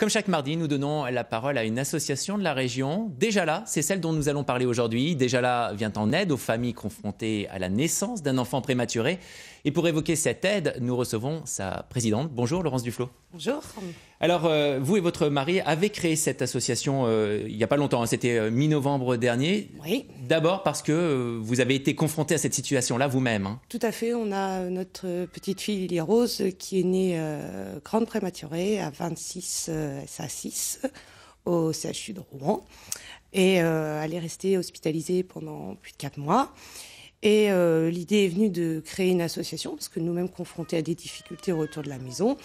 Comme chaque mardi, nous donnons la parole à une association de la région. Déjà là, c'est celle dont nous allons parler aujourd'hui. Déjà là vient en aide aux familles confrontées à la naissance d'un enfant prématuré. Et pour évoquer cette aide, nous recevons sa présidente. Bonjour Laurence Duflot. Bonjour. Alors, vous et votre mari avez créé cette association il n'y a pas longtemps, hein, c'était mi-novembre dernier. Oui. D'abord parce que vous avez été confronté à cette situation-là vous-même. Hein. Tout à fait. On a notre petite fille Lily Rose qui est née grande prématurée à 26 SA6 au CHU de Rouen. Et elle est restée hospitalisée pendant plus de 4 mois. Et l'idée est venue de créer une association parce que nous-mêmes confrontés à des difficultés au retour de la maison.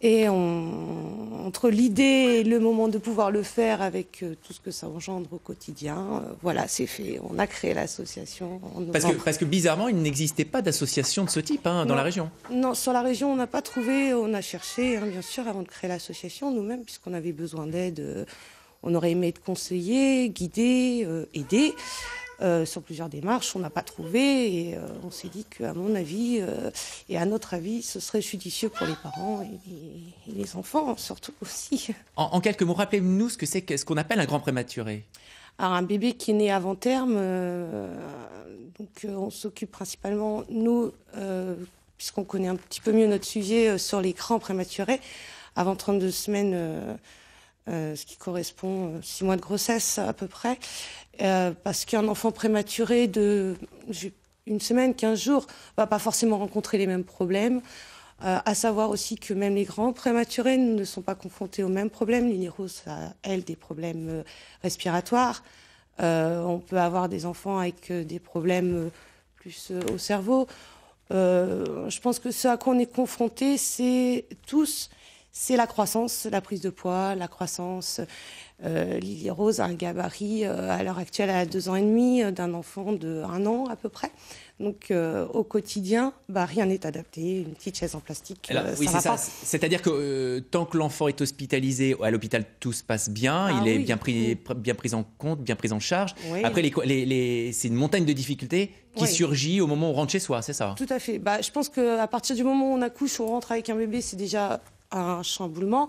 Et entre l'idée et le moment de pouvoir le faire avec tout ce que ça engendre au quotidien, voilà, c'est fait. On a créé l'association en novembre. Parce que bizarrement, il n'existait pas d'association de ce type dans la région. Non, sur la région, on n'a pas trouvé. On a cherché, bien sûr, avant de créer l'association, nous-mêmes, puisqu'on avait besoin d'aide. On aurait aimé être conseillés, guidés, aidés. Sur plusieurs démarches, on n'a pas trouvé et on s'est dit qu'à mon avis et à notre avis, ce serait judicieux pour les parents et les enfants surtout aussi. En quelques mots, rappelez-nous ce que c'est ce qu'on appelle un grand prématuré. Alors un bébé qui est né avant terme, donc on s'occupe principalement, nous, puisqu'on connaît un petit peu mieux notre sujet sur les grands prématurés, avant 32 semaines, ce qui correspond à 6 mois de grossesse à peu près. Parce qu'un enfant prématuré de une semaine, 15 jours, va pas forcément rencontrer les mêmes problèmes. À savoir aussi que même les grands prématurés ne sont pas confrontés aux mêmes problèmes. Lily Rose a, elle, des problèmes respiratoires. On peut avoir des enfants avec des problèmes plus au cerveau. Je pense que ce à quoi on est confronté, c'est la croissance, la prise de poids, la croissance. Lily Rose a un gabarit, à l'heure actuelle, à 2 ans et demi, d'un enfant de 1 an à peu près. Donc au quotidien, rien n'est adapté. Une petite chaise en plastique, alors, oui, c'est ça. C'est-à-dire que tant que l'enfant est hospitalisé, à l'hôpital, tout se passe bien. Il est bien pris en compte, bien pris en charge. Oui. Après, c'est une montagne de difficultés qui surgit au moment où on rentre chez soi, c'est ça? Tout à fait. Je pense qu'à partir du moment où on accouche, on rentre avec un bébé, c'est déjà un chamboulement.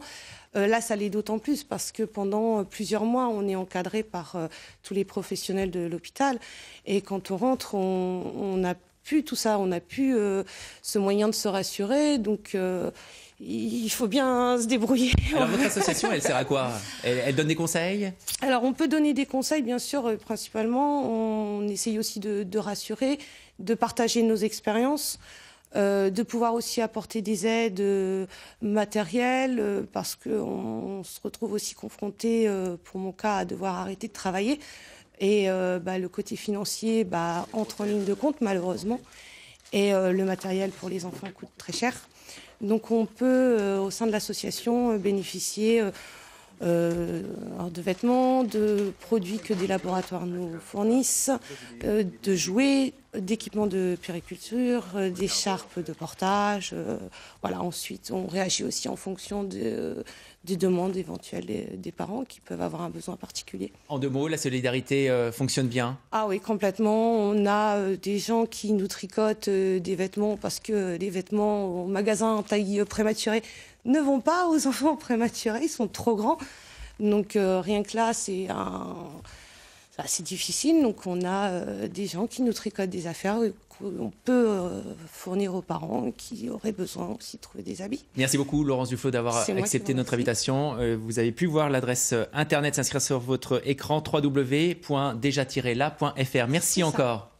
Là, ça l'est d'autant plus parce que pendant plusieurs mois, on est encadré par tous les professionnels de l'hôpital. Et quand on rentre, on n'a plus tout ça, on n'a plus ce moyen de se rassurer. Donc, il faut bien se débrouiller. Alors, votre association, elle sert à quoi? Elle donne des conseils? Alors, on peut donner des conseils, bien sûr, principalement. On essaye aussi de rassurer, de partager nos expériences. De pouvoir aussi apporter des aides matérielles parce qu'on se retrouve aussi confronté, pour mon cas, à devoir arrêter de travailler. Et le côté financier entre en ligne de compte, malheureusement. Et le matériel pour les enfants coûte très cher. Donc on peut, au sein de l'association, bénéficier de vêtements, de produits que des laboratoires nous fournissent, de jouets, d'équipements de puériculture, d'écharpes de portage. Voilà. Ensuite, on réagit aussi en fonction des demandes éventuelles des parents qui peuvent avoir un besoin particulier. En 2 mots, la solidarité fonctionne bien? Ah oui, complètement. On a des gens qui nous tricotent des vêtements parce que les vêtements au magasin en taille prématurée ne vont pas aux enfants prématurés, ils sont trop grands. Donc rien que là, c'est assez difficile. Donc on a des gens qui nous tricotent des affaires qu'on peut fournir aux parents qui auraient besoin aussi de trouver des habits. Merci beaucoup Laurence Duflot d'avoir accepté notre invitation. Vous avez pu voir l'adresse internet s'inscrire sur votre écran www.deja-la.fr. Merci encore.